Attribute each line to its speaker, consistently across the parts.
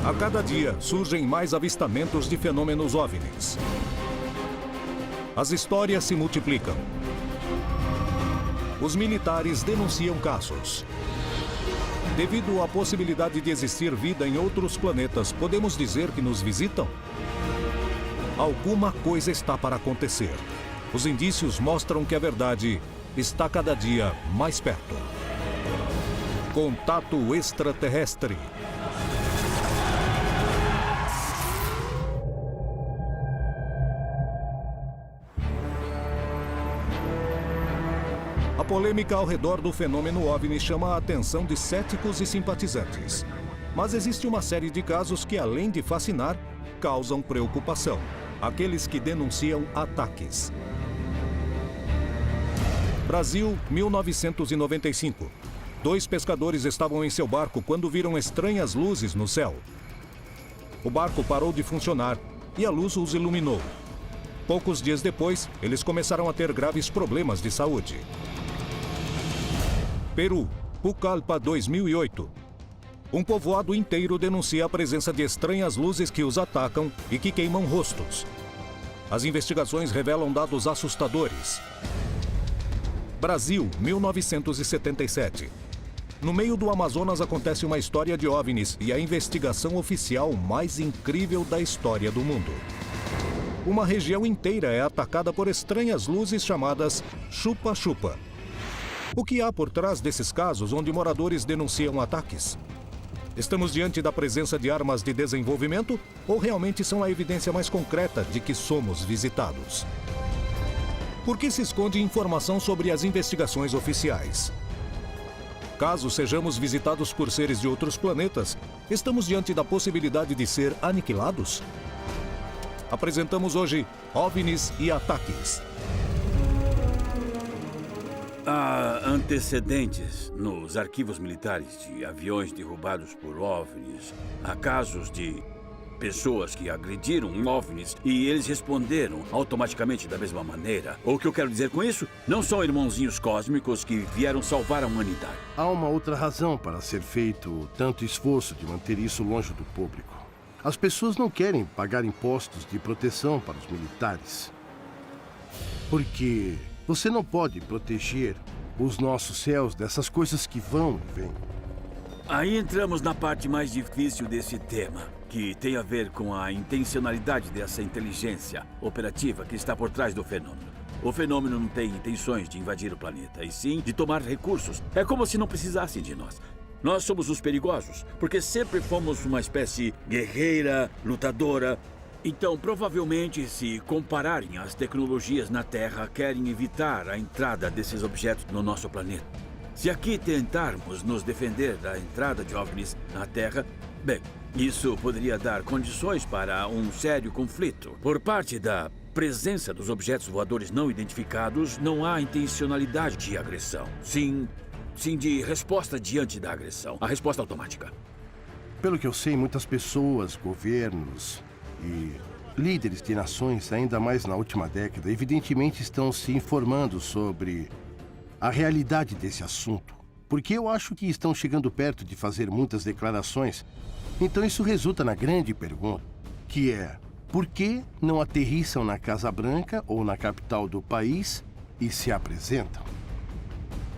Speaker 1: A cada dia surgem mais avistamentos de fenômenos OVNIs. As histórias se multiplicam. Os militares denunciam casos. Devido à possibilidade de existir vida em outros planetas, podemos dizer que nos visitam? Alguma coisa está para acontecer. Os indícios mostram que a verdade está cada dia mais perto. Contato extraterrestre. A polêmica ao redor do fenômeno OVNI chama a atenção de céticos e simpatizantes. Mas existe uma série de casos que, além de fascinar, causam preocupação. Aqueles que denunciam ataques. Brasil, 1995. 2 pescadores estavam em seu barco quando viram estranhas luzes no céu. O barco parou de funcionar e a luz os iluminou. Poucos dias depois, eles começaram a ter graves problemas de saúde. Peru, Pucallpa, 2008. Um povoado inteiro denuncia a presença de estranhas luzes que os atacam e que queimam rostos. As investigações revelam dados assustadores. Brasil, 1977. No meio do Amazonas acontece uma história de OVNIs e a investigação oficial mais incrível da história do mundo. Uma região inteira é atacada por estranhas luzes chamadas chupa-chupa. O que há por trás desses casos onde moradores denunciam ataques? Estamos diante da presença de armas de desenvolvimento ou realmente são a evidência mais concreta de que somos visitados? Por que se esconde informação sobre as investigações oficiais? Caso sejamos visitados por seres de outros planetas, estamos diante da possibilidade de ser aniquilados? Apresentamos hoje OVNIs e ataques.
Speaker 2: Há antecedentes nos arquivos militares de aviões derrubados por OVNIs. Há casos de pessoas que agrediram OVNIs e eles responderam automaticamente da mesma maneira. O que eu quero dizer com isso? Não são irmãozinhos cósmicos que vieram salvar a humanidade.
Speaker 3: Há uma outra razão para ser feito tanto esforço de manter isso longe do público. As pessoas não querem pagar impostos de proteção para os militares. Porque você não pode proteger os nossos céus dessas coisas que vão e vêm.
Speaker 2: Aí entramos na parte mais difícil desse tema, que tem a ver com a intencionalidade dessa inteligência operativa que está por trás do fenômeno. O fenômeno não tem intenções de invadir o planeta, e sim de tomar recursos. É como se não precisassem de nós. Nós somos os perigosos, porque sempre fomos uma espécie guerreira, lutadora. Então, provavelmente, se compararem as tecnologias na Terra, querem evitar a entrada desses objetos no nosso planeta. Se aqui tentarmos nos defender da entrada de OVNIs na Terra, bem, isso poderia dar condições para um sério conflito. Por parte da presença dos objetos voadores não identificados, não há intencionalidade de agressão. Sim de resposta diante da agressão. A resposta automática.
Speaker 3: Pelo que eu sei, muitas pessoas, governos e líderes de nações, ainda mais na última década, evidentemente estão se informando sobre a realidade desse assunto. Porque eu acho que estão chegando perto de fazer muitas declarações. Então isso resulta na grande pergunta, que é: por que não aterrissam na Casa Branca ou na capital do país e se apresentam?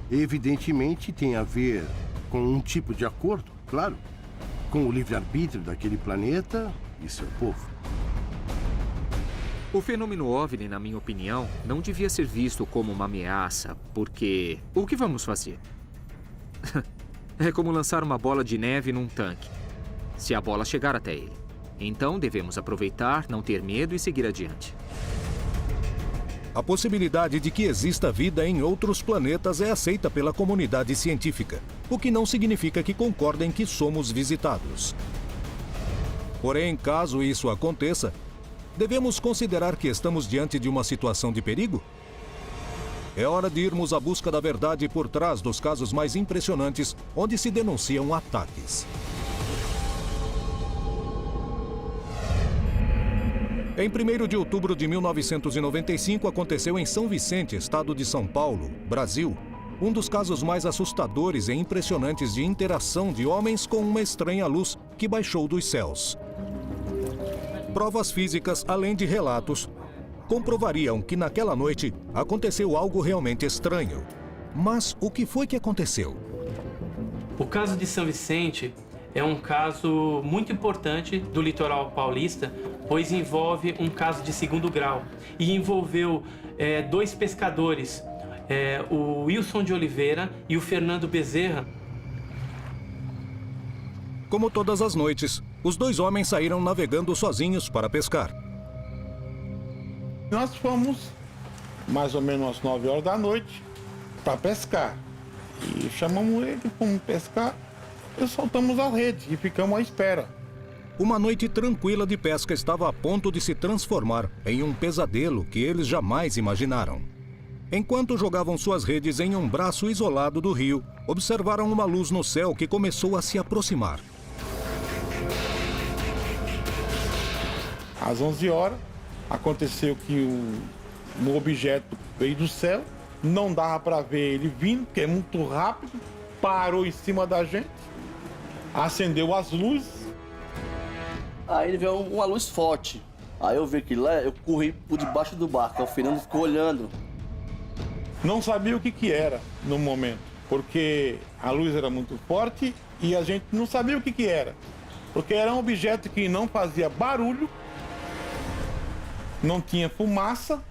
Speaker 3: Evidentemente tem a ver com um tipo de acordo, claro, com o livre-arbítrio daquele planeta e seu povo.
Speaker 4: O fenômeno OVNI, na minha opinião, não devia ser visto como uma ameaça, porque o que vamos fazer? É como lançar uma bola de neve num tanque, se a bola chegar até ele. Então devemos aproveitar, não ter medo e seguir adiante.
Speaker 1: A possibilidade de que exista vida em outros planetas é aceita pela comunidade científica, o que não significa que concordem que somos visitados. Porém, caso isso aconteça, devemos considerar que estamos diante de uma situação de perigo? É hora de irmos à busca da verdade por trás dos casos mais impressionantes onde se denunciam ataques. Em 1º de outubro de 1995, aconteceu em São Vicente, estado de São Paulo, Brasil, um dos casos mais assustadores e impressionantes de interação de homens com uma estranha luz que baixou dos céus. Provas físicas, além de relatos, comprovariam que naquela noite aconteceu algo realmente estranho. Mas o que foi que aconteceu?
Speaker 5: O caso de São Vicente é um caso muito importante do litoral paulista, pois envolve um caso de segundo grau e envolveu dois pescadores, o Wilson de Oliveira e o Fernando Bezerra.
Speaker 1: Como todas as noites, os dois homens saíram navegando sozinhos para pescar.
Speaker 6: Nós fomos mais ou menos às 9 horas da noite para pescar. E chamamos ele, fomos pescar e soltamos a rede e ficamos à espera.
Speaker 1: Uma noite tranquila de pesca estava a ponto de se transformar em um pesadelo que eles jamais imaginaram. Enquanto jogavam suas redes em um braço isolado do rio, observaram uma luz no céu que começou a se aproximar.
Speaker 6: Às 11 horas, aconteceu que um objeto veio do céu, não dava para ver ele vindo, porque é muito rápido, parou em cima da gente, acendeu as luzes.
Speaker 7: Aí ele veio uma luz forte. Aí eu vi aquilo lá, eu corri por debaixo do barco, o Fernando ficou olhando.
Speaker 6: Não sabia o que era no momento, porque a luz era muito forte e a gente não sabia o que era. Porque era um objeto que não fazia barulho, não tinha fumaça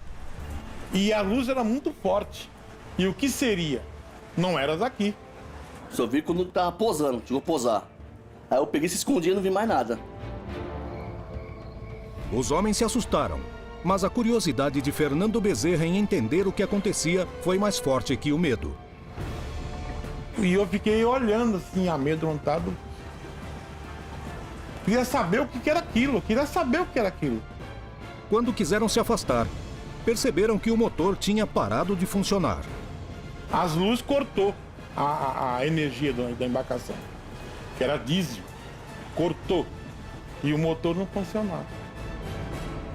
Speaker 6: e a luz era muito forte. E o que seria? Não era daqui.
Speaker 7: Só vi quando tava posando, chegou a posar. Aí eu peguei e se escondia e não vi mais nada.
Speaker 1: Os homens se assustaram, mas a curiosidade de Fernando Bezerra em entender o que acontecia foi mais forte que o medo.
Speaker 6: E eu fiquei olhando assim, amedrontado. Queria saber o que era aquilo,
Speaker 1: Quando quiseram se afastar, perceberam que o motor tinha parado de funcionar.
Speaker 6: As luzes cortou a energia da embarcação, que era diesel, cortou e o motor não funcionava.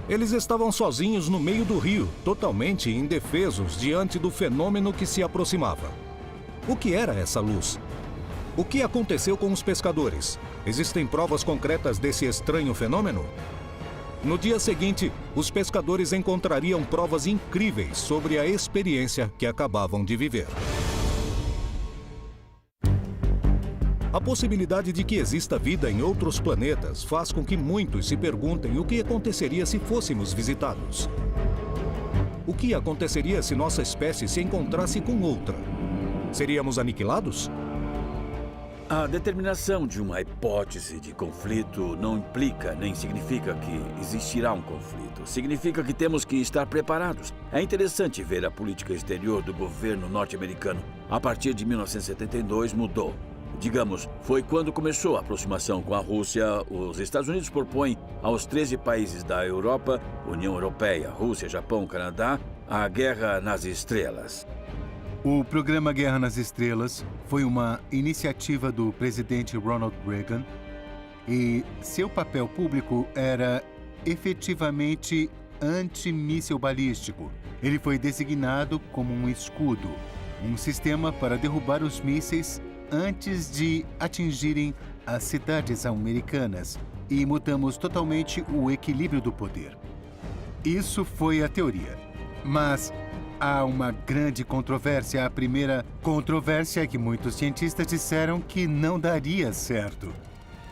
Speaker 1: Eles estavam sozinhos no meio do rio, totalmente indefesos diante do fenômeno que se aproximava. O que era essa luz? O que aconteceu com os pescadores? Existem provas concretas desse estranho fenômeno? No dia seguinte, os pescadores encontrariam provas incríveis sobre a experiência que acabavam de viver. A possibilidade de que exista vida em outros planetas faz com que muitos se perguntem o que aconteceria se fôssemos visitados. O que aconteceria se nossa espécie se encontrasse com outra? Seríamos aniquilados?
Speaker 2: A determinação de uma hipótese de conflito não implica nem significa que existirá um conflito. Significa que temos que estar preparados. É interessante ver a política exterior do governo norte-americano. A partir de 1972 mudou. Digamos, foi quando começou a aproximação com a Rússia. Os Estados Unidos propõem aos 13 países da Europa, União Europeia, Rússia, Japão, Canadá, a Guerra nas Estrelas.
Speaker 8: O programa Guerra nas Estrelas foi uma iniciativa do presidente Ronald Reagan e seu papel público era efetivamente antimíssil balístico. Ele foi designado como um escudo, um sistema para derrubar os mísseis antes de atingirem as cidades americanas, e mudamos totalmente o equilíbrio do poder. Isso foi a teoria. Mas há uma grande controvérsia. A primeira controvérsia é que muitos cientistas disseram que não daria certo.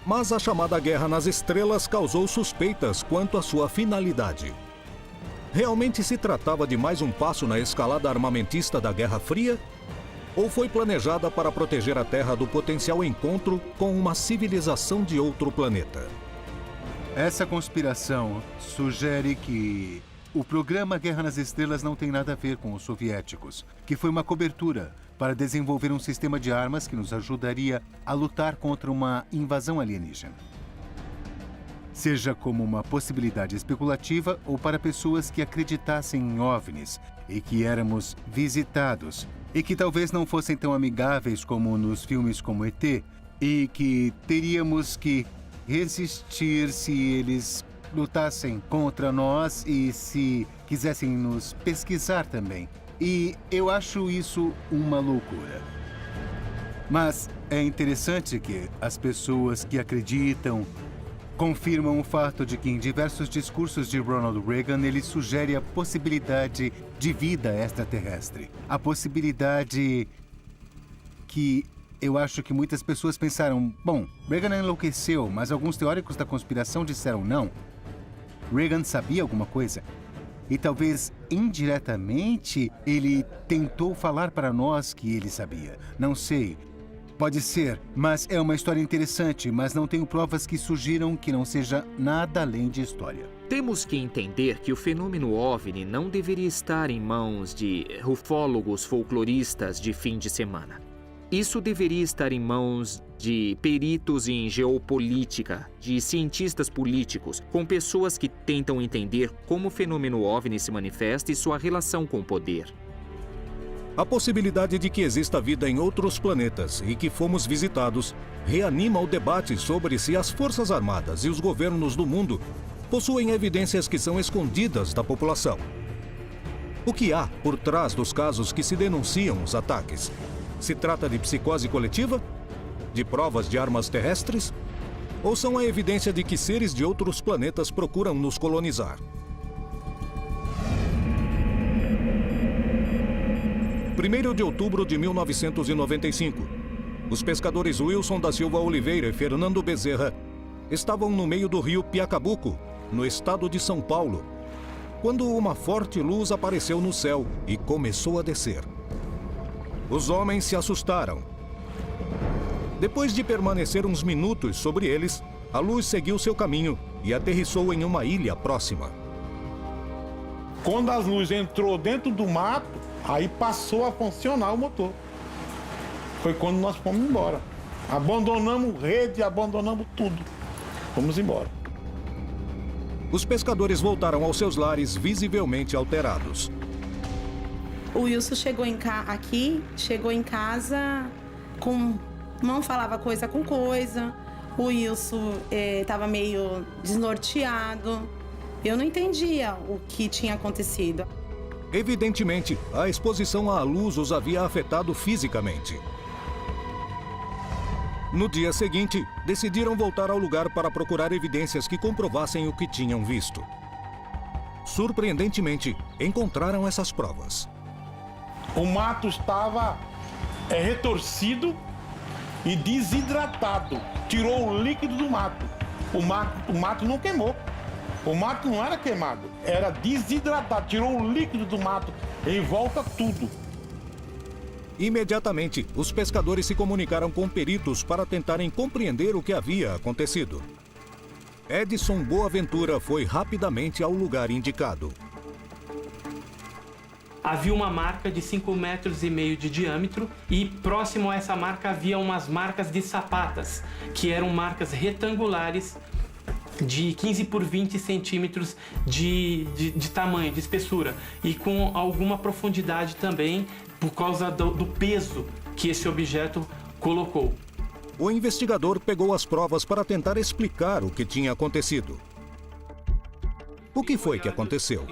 Speaker 1: Mas a chamada Guerra nas Estrelas causou suspeitas quanto à sua finalidade. Realmente se tratava de mais um passo na escalada armamentista da Guerra Fria? Ou foi planejada para proteger a Terra do potencial encontro com uma civilização de outro planeta?
Speaker 8: Essa conspiração sugere que o programa Guerra nas Estrelas não tem nada a ver com os soviéticos, que foi uma cobertura para desenvolver um sistema de armas que nos ajudaria a lutar contra uma invasão alienígena. Seja como uma possibilidade especulativa ou para pessoas que acreditassem em OVNIs e que éramos visitados e que talvez não fossem tão amigáveis como nos filmes como ET e que teríamos que resistir se eles lutassem contra nós e se quisessem nos pesquisar também. E eu acho isso uma loucura. Mas é interessante que as pessoas que acreditam confirmam o fato de que em diversos discursos de Ronald Reagan ele sugere a possibilidade de vida extraterrestre. A possibilidade que eu acho que muitas pessoas pensaram, bom, Reagan enlouqueceu, mas alguns teóricos da conspiração disseram não. Reagan sabia alguma coisa. E talvez, indiretamente, ele tentou falar para nós que ele sabia. Não sei. Pode ser, mas é uma história interessante, mas não tenho provas que sugiram que não seja nada além de história.
Speaker 4: Temos que entender que o fenômeno OVNI não deveria estar em mãos de ufólogos folcloristas de fim de semana. Isso deveria estar em mãos de peritos em geopolítica, de cientistas políticos, com pessoas que tentam entender como o fenômeno OVNI se manifesta e sua relação com o poder.
Speaker 1: A possibilidade de que exista vida em outros planetas e que fomos visitados reanima o debate sobre se as Forças Armadas e os governos do mundo possuem evidências que são escondidas da população. O que há por trás dos casos que se denunciam os ataques? Se trata de psicose coletiva? De provas de armas terrestres? Ou são a evidência de que seres de outros planetas procuram nos colonizar? 1º de outubro de 1995. Os pescadores Wilson da Silva Oliveira e Fernando Bezerra estavam no meio do rio Piacabuco, no estado de São Paulo, quando uma forte luz apareceu no céu e começou a descer. Os homens se assustaram. Depois de permanecer uns minutos sobre eles, a luz seguiu seu caminho e aterrissou em uma ilha próxima.
Speaker 6: Quando as luzes entrou dentro do mato, aí passou a funcionar o motor. Foi quando nós fomos embora. Abandonamos rede, abandonamos tudo. Fomos embora.
Speaker 1: Os pescadores voltaram aos seus lares visivelmente alterados.
Speaker 9: O Wilson chegou em casa com... não falava coisa com coisa. O Wilson estava meio desnorteado. Eu não entendia o que tinha acontecido.
Speaker 1: Evidentemente, a exposição à luz os havia afetado fisicamente. No dia seguinte, decidiram voltar ao lugar para procurar evidências que comprovassem o que tinham visto. Surpreendentemente, encontraram essas provas.
Speaker 6: O mato estava retorcido e desidratado. Tirou o líquido do mato. O mato não queimou. O mato não era queimado, era desidratado. Tirou o líquido do mato em volta tudo.
Speaker 1: Imediatamente, os pescadores se comunicaram com peritos para tentarem compreender o que havia acontecido. Edson Boaventura foi rapidamente ao lugar indicado.
Speaker 5: Havia uma marca de 5,5 metros de diâmetro e próximo a essa marca havia umas marcas de sapatas, que eram marcas retangulares de 15 por 20 centímetros de tamanho, de espessura, e com alguma profundidade também por causa do peso que esse objeto colocou.
Speaker 1: O investigador pegou as provas para tentar explicar o que tinha acontecido. O que foi que aconteceu?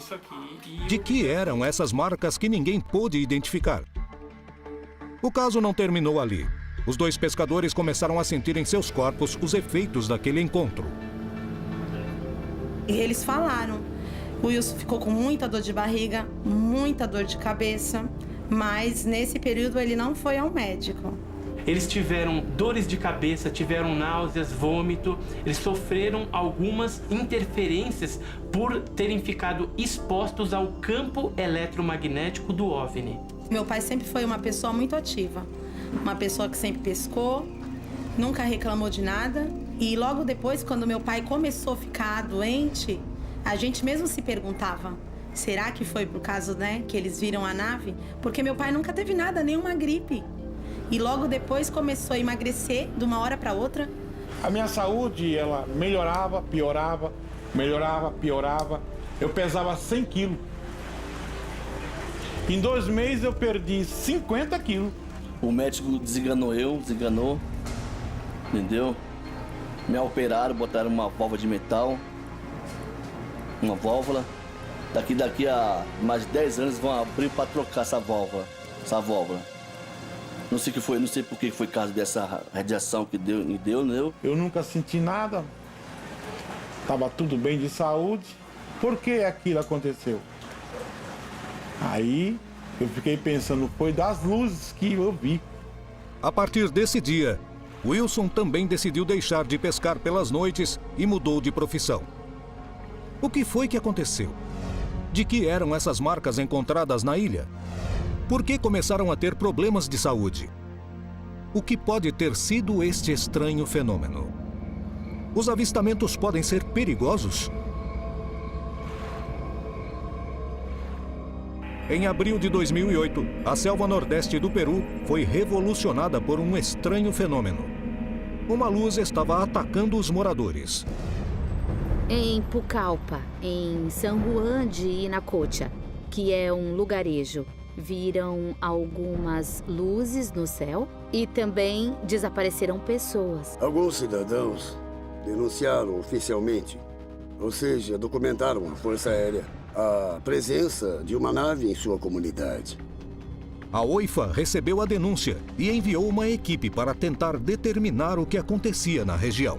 Speaker 1: De que eram essas marcas que ninguém pôde identificar? O caso não terminou ali. Os dois pescadores começaram a sentir em seus corpos os efeitos daquele encontro.
Speaker 9: E eles falaram. O Wilson ficou com muita dor de barriga, muita dor de cabeça, mas nesse período ele não foi ao médico.
Speaker 5: Eles tiveram dores de cabeça, tiveram náuseas, vômito, eles sofreram algumas interferências por terem ficado expostos ao campo eletromagnético do OVNI.
Speaker 9: Meu pai sempre foi uma pessoa muito ativa, uma pessoa que sempre pescou, nunca reclamou de nada. E logo depois, quando meu pai começou a ficar doente, a gente mesmo se perguntava, será que foi por causa, que eles viram a nave? Porque meu pai nunca teve nada, nenhuma gripe. E logo depois começou a emagrecer de uma hora para outra.
Speaker 6: A minha saúde, ela melhorava, piorava, melhorava, piorava. Eu pesava 100 quilos. Em 2 meses eu perdi 50 quilos.
Speaker 7: O médico desenganou, entendeu? Me operaram, botaram uma válvula de metal, uma válvula. Daqui a mais de 10 anos vão abrir para trocar essa válvula. Não sei o que foi, não sei por que foi causa dessa radiação que deu, né?
Speaker 6: Eu nunca senti nada. Tava tudo bem de saúde. Por que aquilo aconteceu? Aí eu fiquei pensando, foi das luzes que eu vi.
Speaker 1: A partir desse dia, Wilson também decidiu deixar de pescar pelas noites e mudou de profissão. O que foi que aconteceu? De que eram essas marcas encontradas na ilha? Por que começaram a ter problemas de saúde? O que pode ter sido este estranho fenômeno? Os avistamentos podem ser perigosos? Em abril de 2008, a selva nordeste do Peru foi revolucionada por um estranho fenômeno. Uma luz estava atacando os moradores.
Speaker 10: Em Pucallpa, em San Juan de Inacocha, que é um lugarejo, viram algumas luzes no céu e também desapareceram pessoas.
Speaker 11: Alguns cidadãos denunciaram oficialmente, ou seja, documentaram a Força Aérea, a presença de uma nave em sua comunidade.
Speaker 1: A OIFA recebeu a denúncia e enviou uma equipe para tentar determinar o que acontecia na região.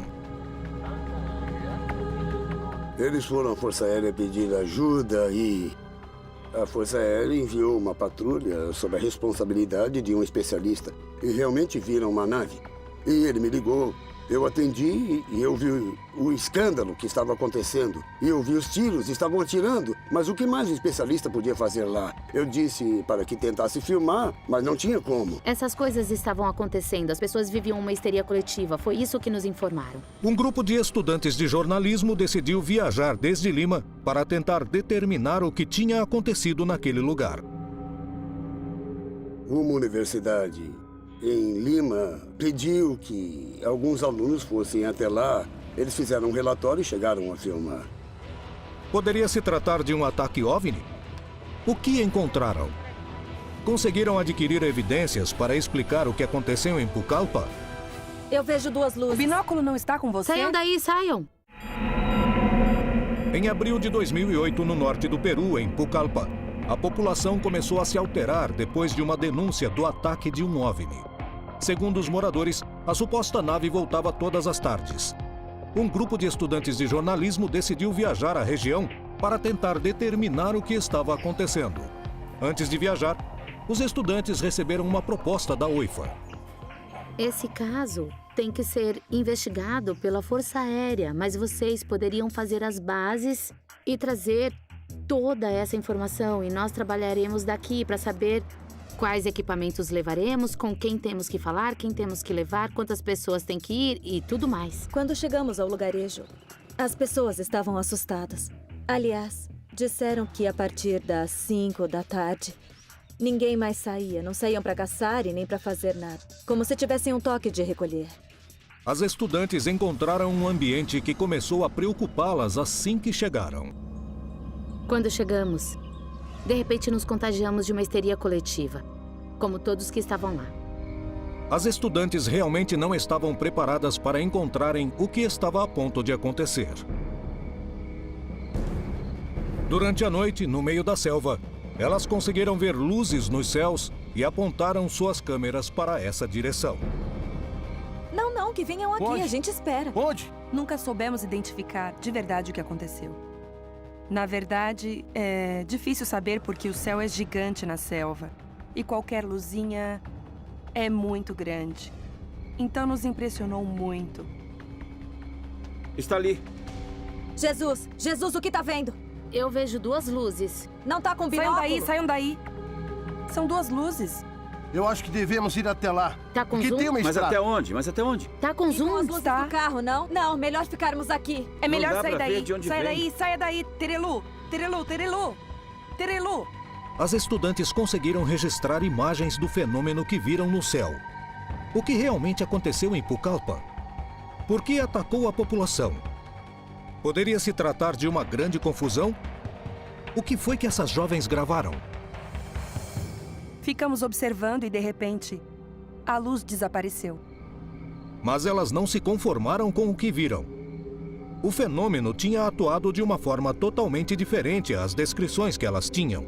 Speaker 11: Eles foram à Força Aérea pedir ajuda e a Força Aérea enviou uma patrulha sob a responsabilidade de um especialista e realmente viram uma nave. E ele me ligou, eu atendi e eu vi o escândalo que estava acontecendo. E eu vi os tiros, estavam atirando. Mas o que mais o especialista podia fazer lá? Eu disse para que tentasse filmar, mas não tinha como.
Speaker 10: Essas coisas estavam acontecendo, as pessoas viviam uma histeria coletiva, foi isso que nos informaram.
Speaker 1: Um grupo de estudantes de jornalismo decidiu viajar desde Lima para tentar determinar o que tinha acontecido naquele lugar.
Speaker 11: Uma universidade em Lima pediu que alguns alunos fossem até lá. Eles fizeram um relatório e chegaram a filmar.
Speaker 1: Poderia se tratar de um ataque OVNI? O que encontraram? Conseguiram adquirir evidências para explicar o que aconteceu em Pucallpa?
Speaker 12: Eu vejo duas luzes.
Speaker 13: O binóculo não está com você?
Speaker 10: Saiam daí, saiam!
Speaker 1: Em abril de 2008, no norte do Peru, em Pucallpa, a população começou a se alterar depois de uma denúncia do ataque de um OVNI. Segundo os moradores, a suposta nave voltava todas as tardes. Um grupo de estudantes de jornalismo decidiu viajar à região para tentar determinar o que estava acontecendo. Antes de viajar, os estudantes receberam uma proposta da OIFA.
Speaker 10: Esse caso tem que ser investigado pela Força Aérea, mas vocês poderiam fazer as bases e trazer toda essa informação e nós trabalharemos daqui para saber quais equipamentos levaremos, com quem temos que falar, quem temos que levar, quantas pessoas têm que ir e tudo mais.
Speaker 12: Quando chegamos ao lugarejo, as pessoas estavam assustadas. Aliás, disseram que a partir das 5 da tarde, ninguém mais saía. Não saíam para caçar e nem para fazer nada. Como se tivessem um toque de recolher.
Speaker 1: As estudantes encontraram um ambiente que começou a preocupá-las assim que chegaram.
Speaker 10: Quando chegamos, de repente nos contagiamos de uma histeria coletiva, como todos que estavam lá.
Speaker 1: As estudantes realmente não estavam preparadas para encontrarem o que estava a ponto de acontecer. Durante a noite, no meio da selva, elas conseguiram ver luzes nos céus e apontaram suas câmeras para essa direção.
Speaker 12: Não, que venham aqui,
Speaker 3: Onde?
Speaker 12: a gente espera.
Speaker 3: Onde?
Speaker 13: Nunca soubemos identificar de verdade o que aconteceu. Na verdade, é difícil saber porque o céu é gigante na selva. E qualquer luzinha é muito grande. Então nos impressionou muito.
Speaker 2: Está ali.
Speaker 12: Jesus, o que tá vendo?
Speaker 10: Eu vejo duas luzes.
Speaker 12: Não tá com binóculo?
Speaker 13: Saiam daí. São duas luzes.
Speaker 3: Eu acho que devemos ir até lá.
Speaker 10: Tá com
Speaker 3: Porque
Speaker 10: zoom?
Speaker 3: tem uma
Speaker 2: Mas
Speaker 3: estrada.
Speaker 2: até onde? Mas até onde?
Speaker 10: Tá com
Speaker 12: E com
Speaker 10: zoom?
Speaker 12: as luzes
Speaker 13: Tá.
Speaker 12: do carro, não? Não, melhor ficarmos aqui.
Speaker 13: É melhor
Speaker 2: dá
Speaker 13: sair
Speaker 2: pra ver
Speaker 13: daí.
Speaker 2: de onde
Speaker 13: Saia
Speaker 2: vem.
Speaker 13: daí, saia daí. Terelu, Terelu, Terelu. Terelu.
Speaker 1: As estudantes conseguiram registrar imagens do fenômeno que viram no céu. O que realmente aconteceu em Pucallpa? Por que atacou a população? Poderia se tratar de uma grande confusão? O que foi que essas jovens gravaram?
Speaker 13: Ficamos observando e, de repente, a luz desapareceu.
Speaker 1: Mas elas não se conformaram com o que viram. O fenômeno tinha atuado de uma forma totalmente diferente às descrições que elas tinham.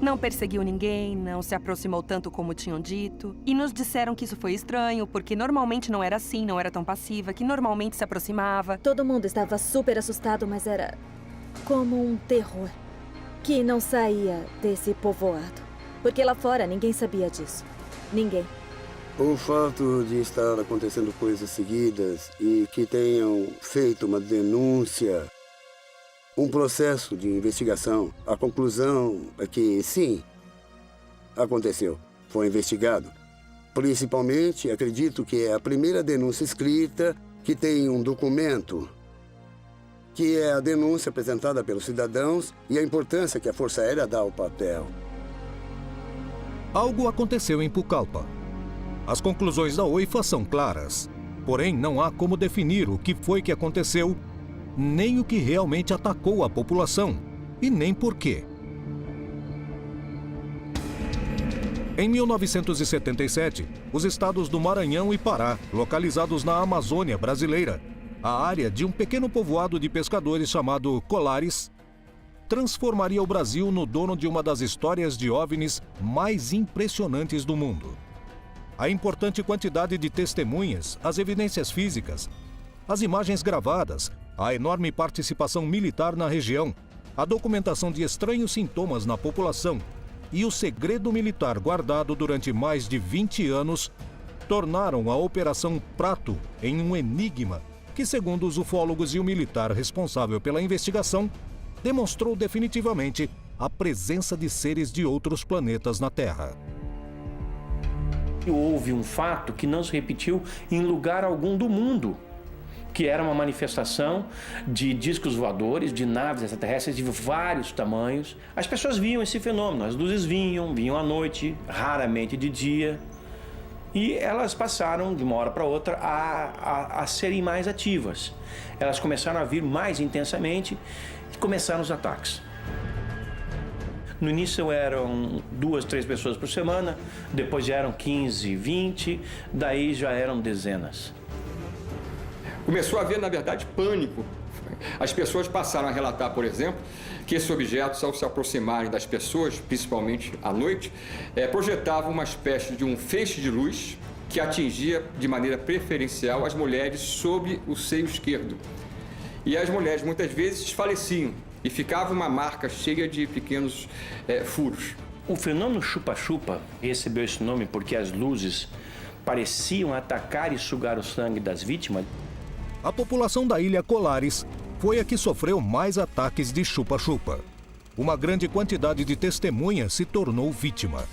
Speaker 13: Não perseguiu ninguém, não se aproximou tanto como tinham dito. E nos disseram que isso foi estranho, porque normalmente não era assim, não era tão passiva, que normalmente se aproximava.
Speaker 12: Todo mundo estava super assustado, mas era como um terror que não saía desse povoado. Porque lá fora ninguém sabia disso. Ninguém.
Speaker 11: O fato de estar acontecendo coisas seguidas e que tenham feito uma denúncia, um processo de investigação, a conclusão é que sim, aconteceu, foi investigado. Principalmente, acredito que é a primeira denúncia escrita que tem um documento, que é a denúncia apresentada pelos cidadãos e a importância que a Força Aérea dá ao papel.
Speaker 1: Algo aconteceu em Pucallpa. As conclusões da OIFA são claras. Porém, não há como definir o que foi que aconteceu, nem o que realmente atacou a população, e nem por quê. Em 1977, os estados do Maranhão e Pará, localizados na Amazônia brasileira, a área de um pequeno povoado de pescadores chamado Colares, transformaria o Brasil no dono de uma das histórias de OVNIs mais impressionantes do mundo. A importante quantidade de testemunhas, as evidências físicas, as imagens gravadas, a enorme participação militar na região, a documentação de estranhos sintomas na população e o segredo militar guardado durante mais de 20 anos tornaram a Operação Prato em um enigma que, segundo os ufólogos e o militar responsável pela investigação, demonstrou definitivamente a presença de seres de outros planetas na Terra.
Speaker 14: Houve um fato que não se repetiu em lugar algum do mundo, que era uma manifestação de discos voadores, de naves extraterrestres de vários tamanhos. As pessoas viam esse fenômeno, as luzes vinham à noite, raramente de dia, e elas passaram de uma hora para outra a serem mais ativas. Elas começaram a vir mais intensamente e começaram os ataques. No início eram 2, 3 pessoas por semana, depois já eram 15, 20, daí já eram dezenas.
Speaker 15: Começou a haver, na verdade, pânico. As pessoas passaram a relatar, por exemplo, que esses objetos, ao se aproximarem das pessoas, principalmente à noite, projetavam uma espécie de um feixe de luz que atingia de maneira preferencial as mulheres sob o seio esquerdo. E as mulheres, muitas vezes, desfaleciam e ficava uma marca cheia de pequenos furos.
Speaker 14: O fenômeno chupa-chupa recebeu esse nome porque as luzes pareciam atacar e sugar o sangue das vítimas.
Speaker 1: A população da ilha Colares foi a que sofreu mais ataques de chupa-chupa. Uma grande quantidade de testemunhas se tornou vítima.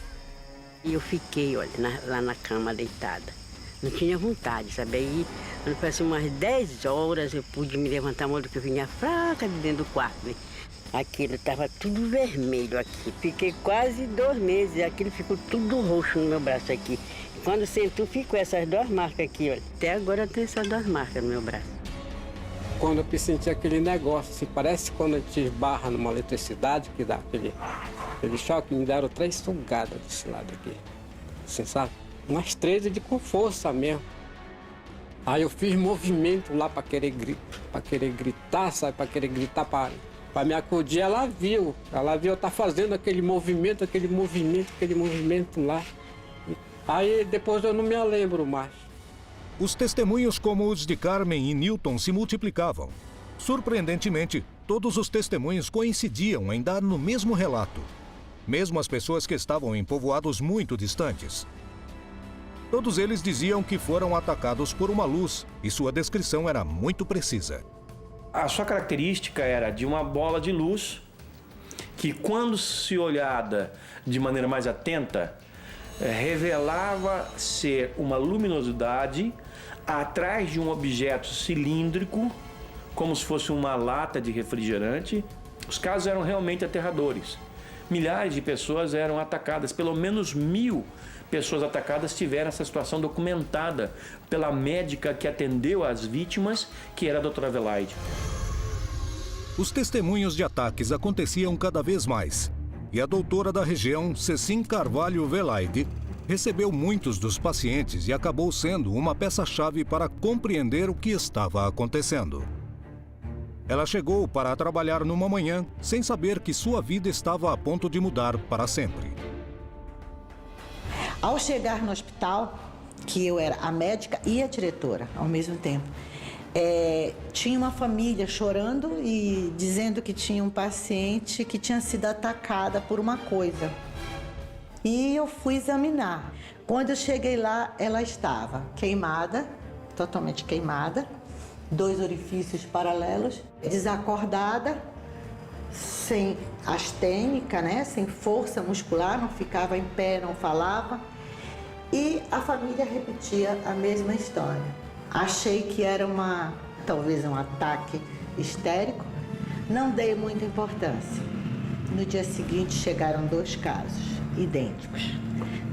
Speaker 16: Eu fiquei, olha, lá na cama deitada. Não tinha vontade, sabe? Aí, quando passou umas 10 horas, eu pude me levantar, que eu vinha fraca de dentro do quarto, né? Aquilo estava tudo vermelho aqui. Fiquei quase 2 meses e aquilo ficou tudo roxo no meu braço aqui. Quando sentou, ficou essas 2 marcas aqui, olha. Até agora tem essas 2 marcas no meu braço.
Speaker 17: Quando eu senti aquele negócio, assim, parece quando a gente esbarra numa eletricidade, que dá aquele choque, me deram 3 sugadas desse lado aqui. Assim, sabe? Umas 13 com força mesmo. Aí eu fiz movimento lá para querer gritar, sabe? Para querer gritar para me acudir. Ela viu eu tá fazendo aquele movimento lá. Aí depois eu não me lembro mais.
Speaker 1: Os testemunhos como os de Carmen e Newton se multiplicavam. Surpreendentemente, todos os testemunhos coincidiam em dar no mesmo relato. Mesmo as pessoas que estavam em povoados muito distantes. Todos eles diziam que foram atacados por uma luz e sua descrição era muito precisa.
Speaker 14: A sua característica era de uma bola de luz que, quando se olhada de maneira mais atenta, revelava ser uma luminosidade atrás de um objeto cilíndrico, como se fosse uma lata de refrigerante. Os casos eram realmente aterradores. Milhares de pessoas eram atacadas, pelo menos 1000 pessoas atacadas tiveram essa situação documentada pela médica que atendeu as vítimas, que era a doutora Adelaide.
Speaker 1: Os testemunhos de ataques aconteciam cada vez mais, e a doutora da região, Cecim Carvalho Velaide, recebeu muitos dos pacientes e acabou sendo uma peça-chave para compreender o que estava acontecendo. Ela chegou para trabalhar numa manhã sem saber que sua vida estava a ponto de mudar para sempre.
Speaker 18: Ao chegar no hospital, que eu era a médica e a diretora ao mesmo tempo, tinha uma família chorando e dizendo que tinha um paciente que tinha sido atacada por uma coisa. E eu fui examinar. Quando eu cheguei lá, ela estava queimada, totalmente queimada, 2 orifícios paralelos, desacordada, sem astênica, né? Sem força muscular, não ficava em pé, não falava. E a família repetia a mesma história. Achei que era talvez um ataque histérico, não dei muita importância. No dia seguinte chegaram 2 casos idênticos,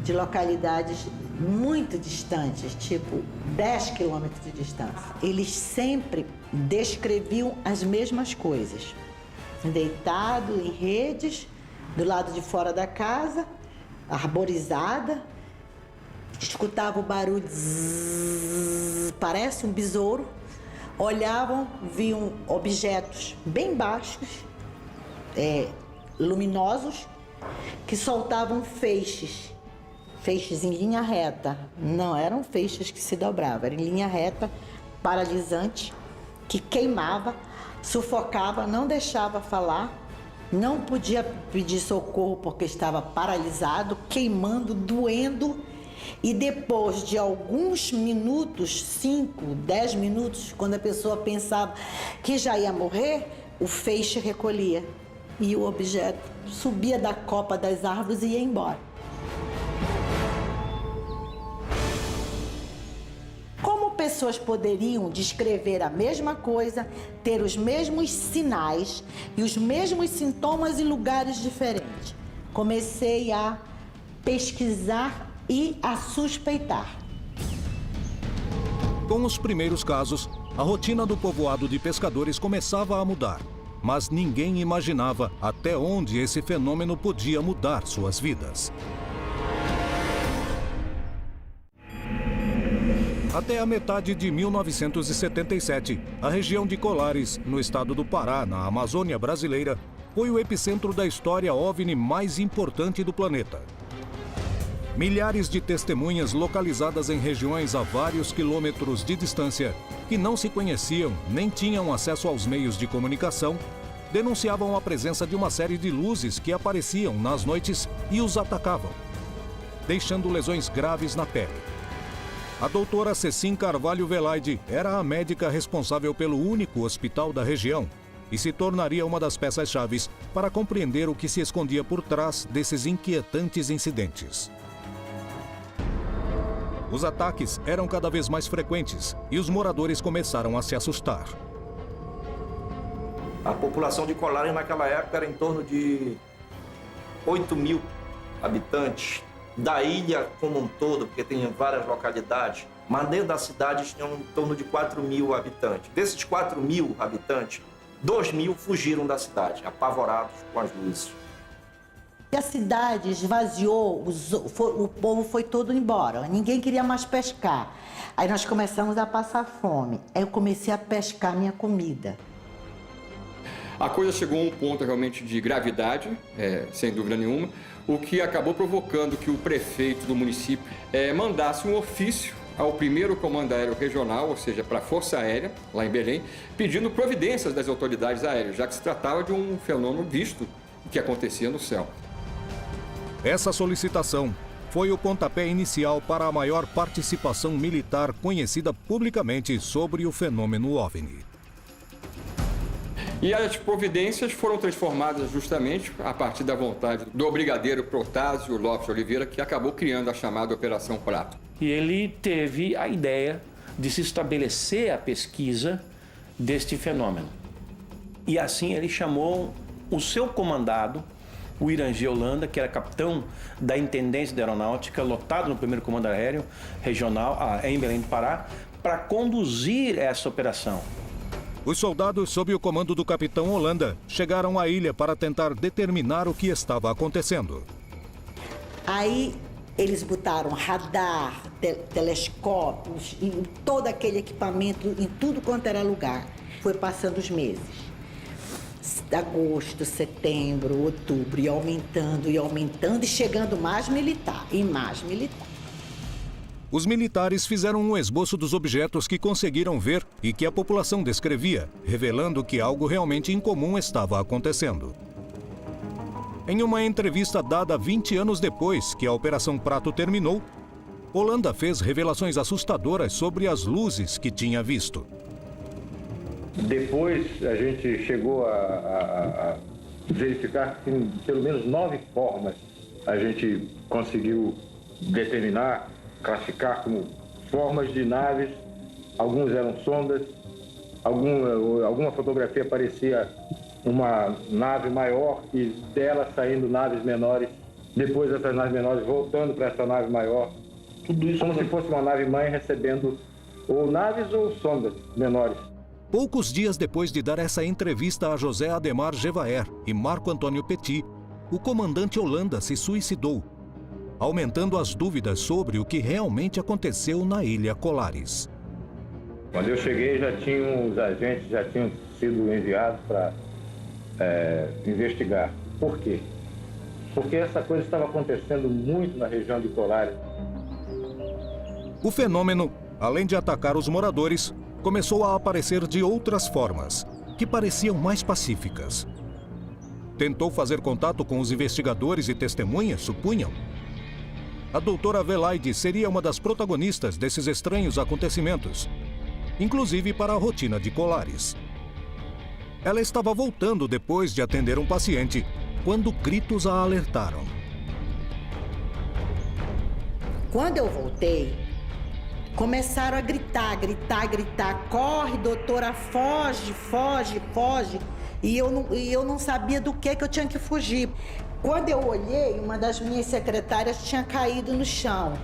Speaker 18: de localidades muito distantes, tipo 10 quilômetros de distância. Eles sempre descreviam as mesmas coisas. Deitado em redes, do lado de fora da casa, arborizada, escutava o barulho, zzz, parece um besouro. Olhavam, viam objetos bem baixos, luminosos, que soltavam feixes em linha reta. Não eram feixes que se dobravam, era em linha reta, paralisante, que queimava, sufocava, não deixava falar, não podia pedir socorro porque estava paralisado, queimando, doendo. E depois de alguns minutos, 5, 10 minutos, quando a pessoa pensava que já ia morrer, o feixe recolhia e o objeto subia da copa das árvores e ia embora. Como pessoas poderiam descrever a mesma coisa, ter os mesmos sinais e os mesmos sintomas em lugares diferentes? Comecei a pesquisar e a suspeitar.
Speaker 1: Com os primeiros casos, a rotina do povoado de pescadores começava a mudar, mas ninguém imaginava até onde esse fenômeno podia mudar suas vidas. Até a metade de 1977, a região de Colares, no estado do Pará, na Amazônia brasileira, foi o epicentro da história OVNI mais importante do planeta. Milhares de testemunhas localizadas em regiões a vários quilômetros de distância, que não se conheciam nem tinham acesso aos meios de comunicação, denunciavam a presença de uma série de luzes que apareciam nas noites e os atacavam, deixando lesões graves na pele. A doutora Cecim Carvalho Velaide era a médica responsável pelo único hospital da região e se tornaria uma das peças-chaves para compreender o que se escondia por trás desses inquietantes incidentes. Os ataques eram cada vez mais frequentes e os moradores começaram a se assustar.
Speaker 19: A população de Colares naquela época era em torno de 8.000 habitantes. Da ilha como um todo, porque tem várias localidades, mas dentro da cidade tinham em torno de 4.000 habitantes. Desses 4.000 habitantes, 2.000 fugiram da cidade, apavorados com as luzes.
Speaker 18: A cidade esvaziou, o povo foi todo embora, ninguém queria mais pescar. Aí nós começamos a passar fome, aí eu comecei a pescar minha comida.
Speaker 15: A coisa chegou a um ponto realmente de gravidade, sem dúvida nenhuma, o que acabou provocando que o prefeito do município mandasse um ofício ao primeiro Comando Aéreo Regional, ou seja, para a Força Aérea, lá em Belém, pedindo providências das autoridades aéreas, já que se tratava de um fenômeno visto que acontecia no céu.
Speaker 1: Essa solicitação foi o pontapé inicial para a maior participação militar conhecida publicamente sobre o fenômeno OVNI.
Speaker 15: E as providências foram transformadas justamente a partir da vontade do brigadeiro Protásio Lopes Oliveira, que acabou criando a chamada Operação Prato.
Speaker 14: E ele teve a ideia de se estabelecer a pesquisa deste fenômeno. E assim ele chamou o seu comandado, o Irangê Holanda, que era capitão da Intendência da Aeronáutica, lotado no primeiro Comando Aéreo Regional em Belém do Pará, para conduzir essa operação.
Speaker 1: Os soldados, sob o comando do capitão Holanda, chegaram à ilha para tentar determinar o que estava acontecendo.
Speaker 18: Aí eles botaram radar, telescópios e todo aquele equipamento em tudo quanto era lugar. Foi passando os meses. agosto, setembro, outubro, e aumentando e chegando mais militar e mais militar.
Speaker 1: Os militares fizeram um esboço dos objetos que conseguiram ver e que a população descrevia, revelando que algo realmente incomum estava acontecendo. Em uma entrevista dada 20 anos depois que a Operação Prato terminou, Holanda fez revelações assustadoras sobre as luzes que tinha visto.
Speaker 20: Depois a gente chegou a verificar que pelo menos 9 formas a gente conseguiu determinar, classificar como formas de naves. Alguns eram sondas, alguma fotografia parecia uma nave maior e dela saindo naves menores, depois essas naves menores voltando para essa nave maior. Tudo isso como se fosse uma nave mãe recebendo ou naves ou sondas menores.
Speaker 1: Poucos dias depois de dar essa entrevista a José Ademar Gevaert e Marco Antônio Petit, o comandante Holanda se suicidou, aumentando as dúvidas sobre o que realmente aconteceu na Ilha Colares.
Speaker 20: Quando eu cheguei, os agentes já tinham sido enviados para investigar. Por quê? Porque essa coisa estava acontecendo muito na região de Colares.
Speaker 1: O fenômeno, além de atacar os moradores, começou a aparecer de outras formas, que pareciam mais pacíficas. Tentou fazer contato com os investigadores e testemunhas, supunham. A doutora Velaide seria uma das protagonistas desses estranhos acontecimentos, inclusive para a rotina de Colares. Ela estava voltando depois de atender um paciente, quando gritos a alertaram.
Speaker 18: Quando eu voltei, começaram a gritar. Corre, doutora, foge. E eu não sabia do que eu tinha que fugir. Quando eu olhei, uma das minhas secretárias tinha caído no chão.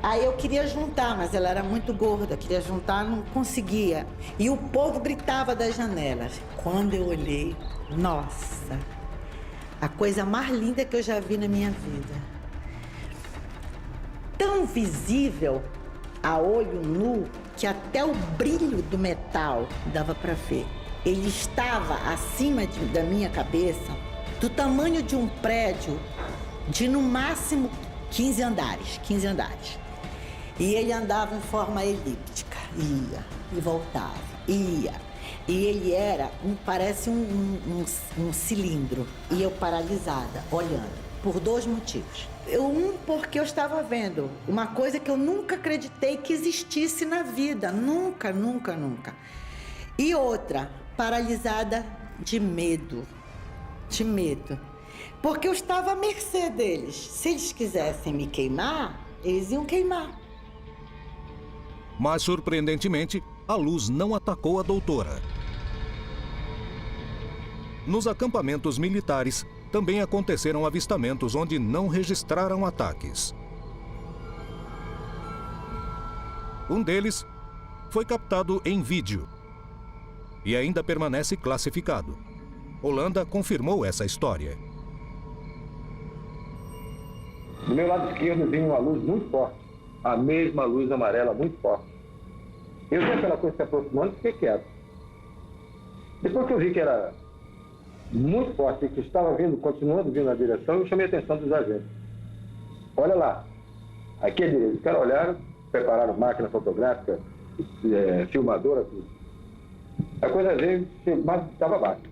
Speaker 18: Aí eu queria juntar, mas ela era muito gorda. Queria juntar, não conseguia. E o povo gritava das janelas. Quando eu olhei, nossa, a coisa mais linda que eu já vi na minha vida. Tão visível a olho nu que até o brilho do metal dava para ver. Ele estava acima da minha cabeça, do tamanho de um prédio de no máximo 15 andares. E ele andava em forma elíptica, ia e voltava, ia. E ele era, parece um cilindro. E eu paralisada, olhando, por 2 motivos. Porque eu estava vendo uma coisa que eu nunca acreditei que existisse na vida. Nunca. E outra, paralisada de medo. Porque eu estava à mercê deles. Se eles quisessem me queimar, eles iam queimar.
Speaker 1: Mas, surpreendentemente, a luz não atacou a doutora. Nos acampamentos militares, também aconteceram avistamentos onde não registraram ataques. Um deles foi captado em vídeo e ainda permanece classificado. Holanda confirmou essa história.
Speaker 20: Do meu lado esquerdo vinha uma luz muito forte, a mesma luz amarela muito forte. Eu vi aquela coisa se aproximando e fiquei quieto. Depois que eu vi que era muito forte e que estava continuando vindo na direção, eu chamei a atenção dos agentes. Olha lá, aqui à direita. Os caras olharam, prepararam máquina fotográfica, filmadora, tudo. A coisa veio, mas estava baixo.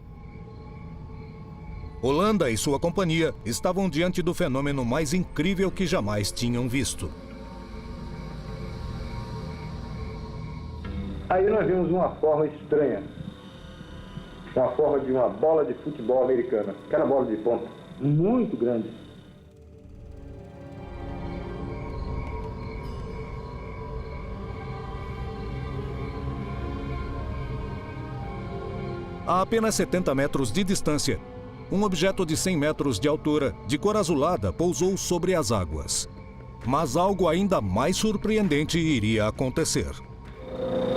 Speaker 1: Holanda e sua companhia estavam diante do fenômeno mais incrível que jamais tinham visto.
Speaker 20: Aí nós vimos uma forma estranha. Uma forma de uma bola de futebol americana. Aquela bola de ponta, muito grande.
Speaker 1: A apenas 70 metros de distância, um objeto de 100 metros de altura, de cor azulada, pousou sobre as águas. Mas algo ainda mais surpreendente iria acontecer.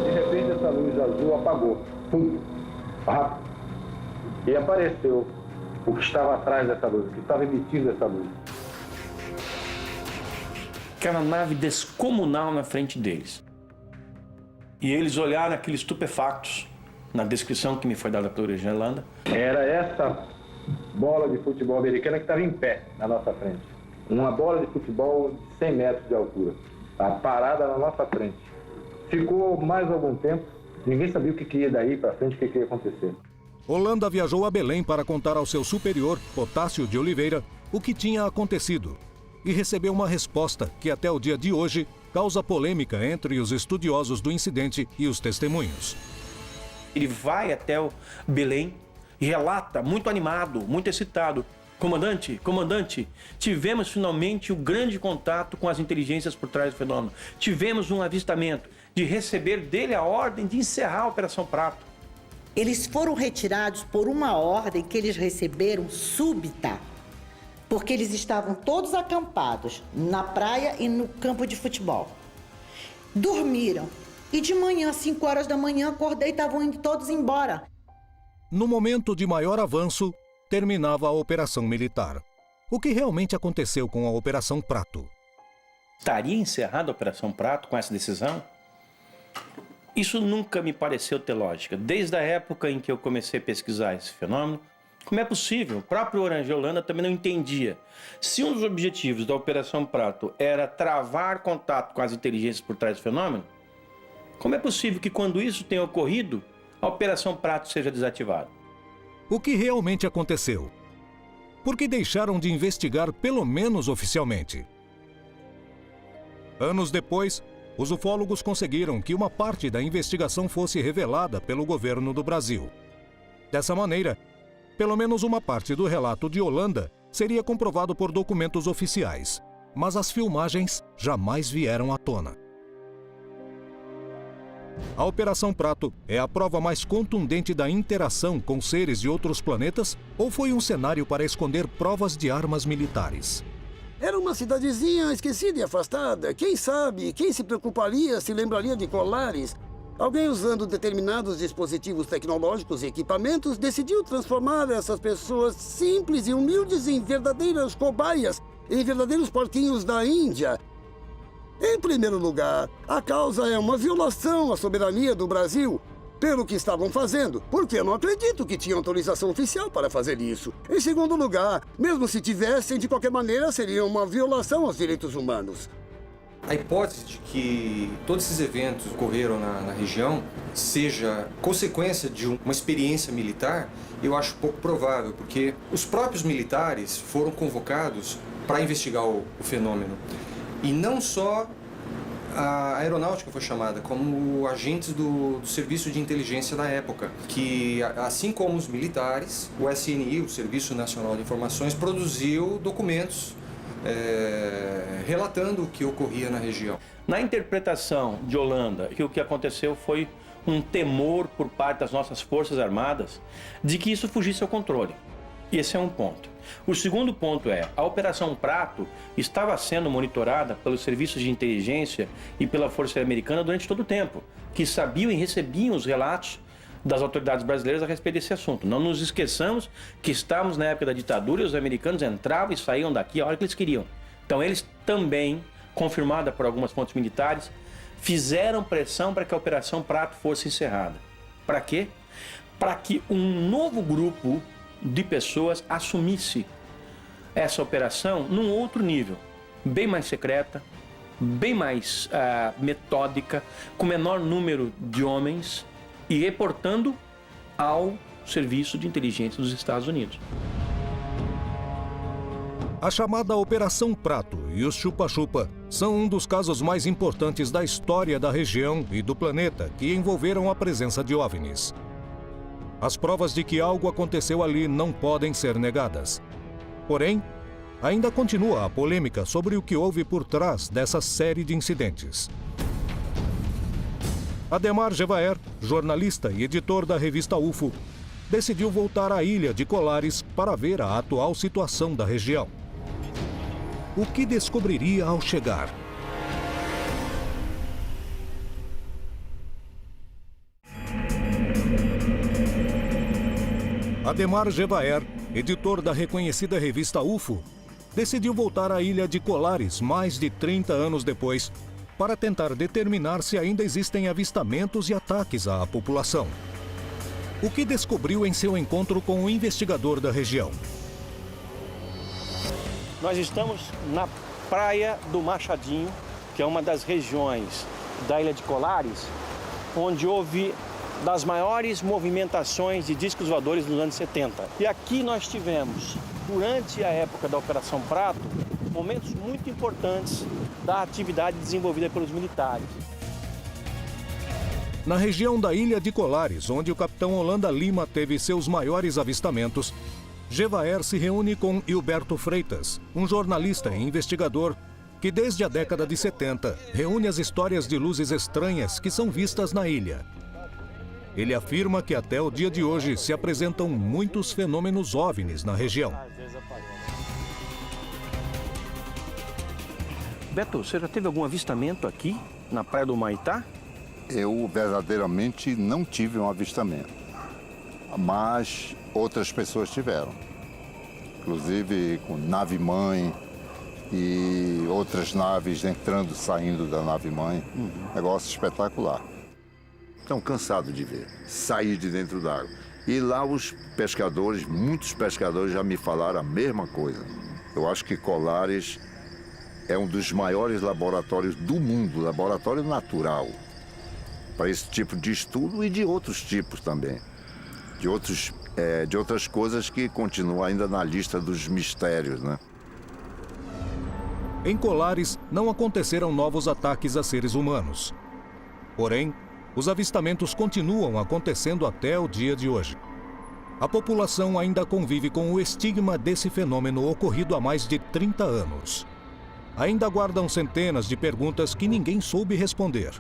Speaker 20: De repente, essa luz azul apagou. Rápido. E apareceu o que estava atrás dessa luz, o que estava emitindo essa luz.
Speaker 14: Aquela nave descomunal na frente deles. E eles olharam aqueles estupefactos. na descrição que me foi dada pelo Yolanda.
Speaker 20: Era essa bola de futebol americana que estava em pé na nossa frente. Uma bola de futebol de 100 metros de altura, tá parada na nossa frente. Ficou mais algum tempo, ninguém sabia o que ia daí para frente, o que ia acontecer.
Speaker 1: Yolanda viajou a Belém para contar ao seu superior, Potássio de Oliveira, o que tinha acontecido. E recebeu uma resposta que até o dia de hoje causa polêmica entre os estudiosos do incidente e os testemunhos.
Speaker 14: Ele vai até o Belém e relata, muito animado, muito excitado: Comandante, tivemos finalmente o grande contato com as inteligências por trás do fenômeno. Tivemos um avistamento de receber dele a ordem de encerrar a Operação Prato.
Speaker 18: Eles foram retirados por uma ordem que eles receberam súbita, porque eles estavam todos acampados na praia e no campo de futebol. Dormiram e de manhã, 5 horas da manhã, acordei e estavam indo todos embora.
Speaker 1: No momento de maior avanço, terminava a operação militar. O que realmente aconteceu com a Operação Prato?
Speaker 14: Estaria encerrada a Operação Prato com essa decisão? Isso nunca me pareceu ter lógica. Desde a época em que eu comecei a pesquisar esse fenômeno, como é possível? O próprio Orange Yolanda também não entendia. Se um dos objetivos da Operação Prato era travar contato com as inteligências por trás do fenômeno, como é possível que quando isso tenha ocorrido, a Operação Prato seja desativada?
Speaker 1: O que realmente aconteceu? Por que deixaram de investigar, pelo menos oficialmente? Anos depois, os ufólogos conseguiram que uma parte da investigação fosse revelada pelo governo do Brasil. Dessa maneira, pelo menos uma parte do relato de Yolanda seria comprovado por documentos oficiais, mas as filmagens jamais vieram à tona. A Operação Prato é a prova mais contundente da interação com seres de outros planetas ou foi um cenário para esconder provas de armas militares?
Speaker 11: Era uma cidadezinha esquecida e afastada. Quem sabe, quem se preocuparia, se lembraria de Colares? Alguém usando determinados dispositivos tecnológicos e equipamentos decidiu transformar essas pessoas simples e humildes em verdadeiras cobaias, em verdadeiros porquinhos da Índia. Em primeiro lugar, a causa é uma violação à soberania do Brasil pelo que estavam fazendo, porque eu não acredito que tinham autorização oficial para fazer isso. Em segundo lugar, mesmo se tivessem, de qualquer maneira, seria uma violação aos direitos humanos.
Speaker 21: A hipótese de que todos esses eventos ocorreram na região seja consequência de uma experiência militar, eu acho pouco provável, porque os próprios militares foram convocados para investigar o fenômeno. E não só a aeronáutica foi chamada, como agentes do serviço de inteligência da época, que, assim como os militares, o SNI, o Serviço Nacional de Informações, produziu documentos relatando o que ocorria na região.
Speaker 14: Na interpretação de Yolanda, que o que aconteceu foi um temor por parte das nossas Forças Armadas de que isso fugisse ao controle. Esse é um ponto. O segundo ponto é, a Operação Prato estava sendo monitorada pelos serviços de inteligência e pela Força Americana durante todo o tempo, que sabiam e recebiam os relatos das autoridades brasileiras a respeito desse assunto. Não nos esqueçamos que estávamos na época da ditadura e os americanos entravam e saíam daqui a hora que eles queriam. Então eles também, confirmada por algumas fontes militares, fizeram pressão para que a Operação Prato fosse encerrada. Para quê? Para que um novo grupo de pessoas assumisse essa operação num outro nível, bem mais secreta, bem mais metódica, com menor número de homens e reportando ao Serviço de Inteligência dos Estados Unidos.
Speaker 1: A chamada Operação Prato e os Chupa-Chupa são um dos casos mais importantes da história da região e do planeta que envolveram a presença de OVNIs. As provas de que algo aconteceu ali não podem ser negadas. Porém, ainda continua a polêmica sobre o que houve por trás dessa série de incidentes. Ademar Gevaer, jornalista e editor da revista UFO, decidiu voltar à ilha de Colares para ver a atual situação da região. O que descobriria ao chegar? Ademar Gevaer, editor da reconhecida revista UFO, decidiu voltar à ilha de Colares mais de 30 anos depois para tentar determinar se ainda existem avistamentos e ataques à população. O que descobriu em seu encontro com o investigador da região?
Speaker 14: Nós estamos na Praia do Machadinho, que é uma das regiões da Ilha de Colares, onde houve das maiores movimentações de discos voadores nos anos 70. E aqui nós tivemos, durante a época da Operação Prato, momentos muito importantes da atividade desenvolvida pelos militares.
Speaker 1: Na região da Ilha de Colares, onde o capitão Holanda Lima teve seus maiores avistamentos, Gevaer se reúne com Hilberto Freitas, um jornalista e investigador que desde a década de 70 reúne as histórias de luzes estranhas que são vistas na ilha. Ele afirma que até o dia de hoje se apresentam muitos fenômenos OVNIs na região.
Speaker 14: Beto, você já teve algum avistamento aqui na Praia do Humaitá?
Speaker 8: Eu verdadeiramente não tive um avistamento, mas outras pessoas tiveram. Inclusive com nave-mãe e outras naves entrando e saindo da nave-mãe. Negócio espetacular. Estão cansados de ver, sair de dentro d'água. E lá os pescadores, muitos pescadores já me falaram a mesma coisa. Eu acho que Colares é um dos maiores laboratórios do mundo, laboratório natural, para esse tipo de estudo e de outros tipos também. De outras coisas que continuam ainda na lista dos mistérios, né?
Speaker 1: Em Colares, não aconteceram novos ataques a seres humanos. Porém, os avistamentos continuam acontecendo até o dia de hoje. A população ainda convive com o estigma desse fenômeno ocorrido há mais de 30 anos. Ainda guardam centenas de perguntas que ninguém soube responder.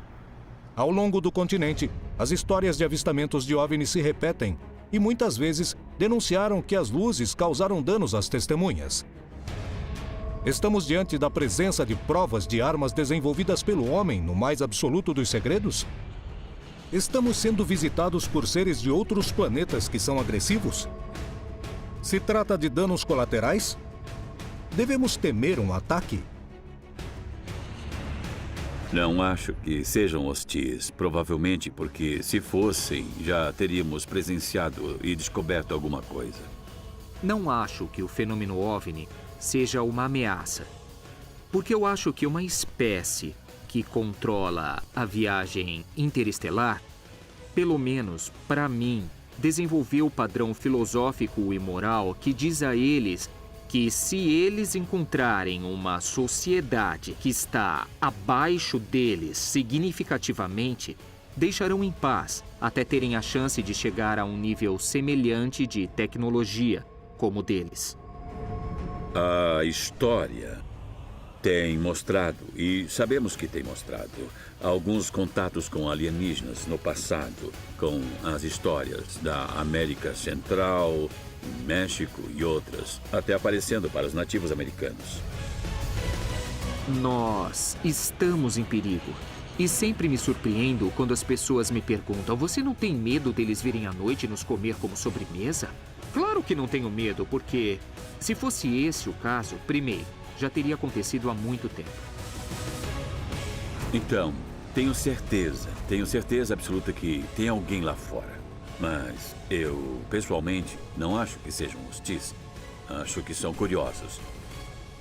Speaker 1: Ao longo do continente, as histórias de avistamentos de OVNIs se repetem e muitas vezes denunciaram que as luzes causaram danos às testemunhas. Estamos diante da presença de provas de armas desenvolvidas pelo homem no mais absoluto dos segredos? Estamos sendo visitados por seres de outros planetas que são agressivos? Se trata de danos colaterais? Devemos temer um ataque?
Speaker 2: Não acho que sejam hostis, provavelmente porque, se fossem, já teríamos presenciado e descoberto alguma coisa.
Speaker 4: Não acho que o fenômeno OVNI seja uma ameaça, porque eu acho que uma espécie que controla a viagem interestelar, pelo menos para mim, desenvolveu o padrão filosófico e moral que diz a eles que se eles encontrarem uma sociedade que está abaixo deles significativamente, deixarão em paz até terem a chance de chegar a um nível semelhante de tecnologia como o deles.
Speaker 2: A história tem mostrado, e sabemos que tem mostrado, alguns contatos com alienígenas no passado, com as histórias da América Central, México e outras, até aparecendo para os nativos americanos.
Speaker 4: Nós estamos em perigo. E sempre me surpreendo quando as pessoas me perguntam: você não tem medo deles virem à noite e nos comer como sobremesa? Claro que não tenho medo, porque se fosse esse o caso, primeiro, já teria acontecido há muito tempo.
Speaker 2: Então, tenho certeza absoluta que tem alguém lá fora. Mas eu, pessoalmente, não acho que sejam hostis. Acho que são curiosos.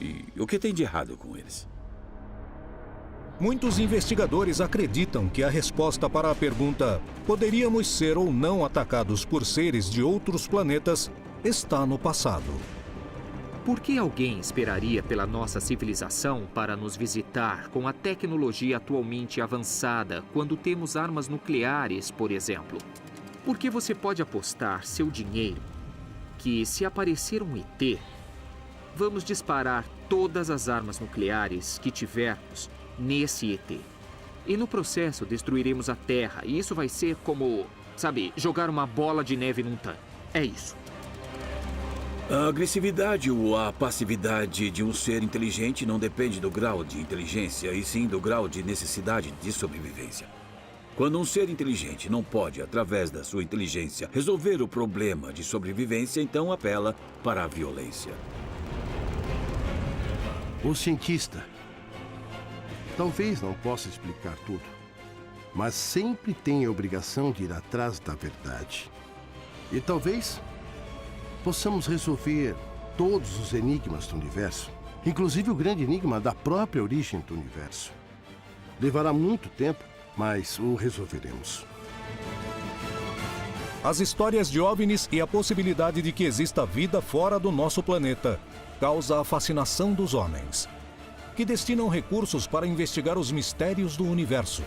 Speaker 2: E o que tem de errado com eles?
Speaker 1: Muitos investigadores acreditam que a resposta para a pergunta "poderíamos ser ou não atacados por seres de outros planetas" está no passado.
Speaker 4: Por que alguém esperaria pela nossa civilização para nos visitar com a tecnologia atualmente avançada quando temos armas nucleares, por exemplo? Porque você pode apostar seu dinheiro que, se aparecer um ET, vamos disparar todas as armas nucleares que tivermos nesse ET. E no processo destruiremos a Terra, e isso vai ser como, sabe, jogar uma bola de neve num tanque. É isso.
Speaker 2: A agressividade ou a passividade de um ser inteligente não depende do grau de inteligência, e sim do grau de necessidade de sobrevivência. Quando um ser inteligente não pode, através da sua inteligência, resolver o problema de sobrevivência, então apela para a violência.
Speaker 3: O cientista talvez não possa explicar tudo, mas sempre tem a obrigação de ir atrás da verdade. E talvez possamos resolver todos os enigmas do universo, inclusive o grande enigma da própria origem do universo. Levará muito tempo, mas o resolveremos.
Speaker 1: As histórias de OVNIs e a possibilidade de que exista vida fora do nosso planeta causa a fascinação dos homens, que destinam recursos para investigar os mistérios do universo.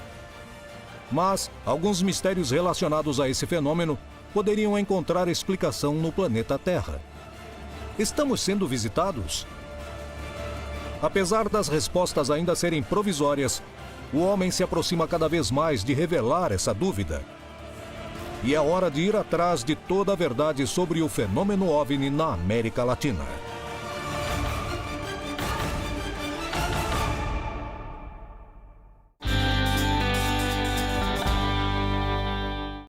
Speaker 1: Mas alguns mistérios relacionados a esse fenômeno poderiam encontrar explicação no planeta Terra. Estamos sendo visitados? Apesar das respostas ainda serem provisórias, o homem se aproxima cada vez mais de revelar essa dúvida. E é hora de ir atrás de toda a verdade sobre o fenômeno OVNI na América Latina.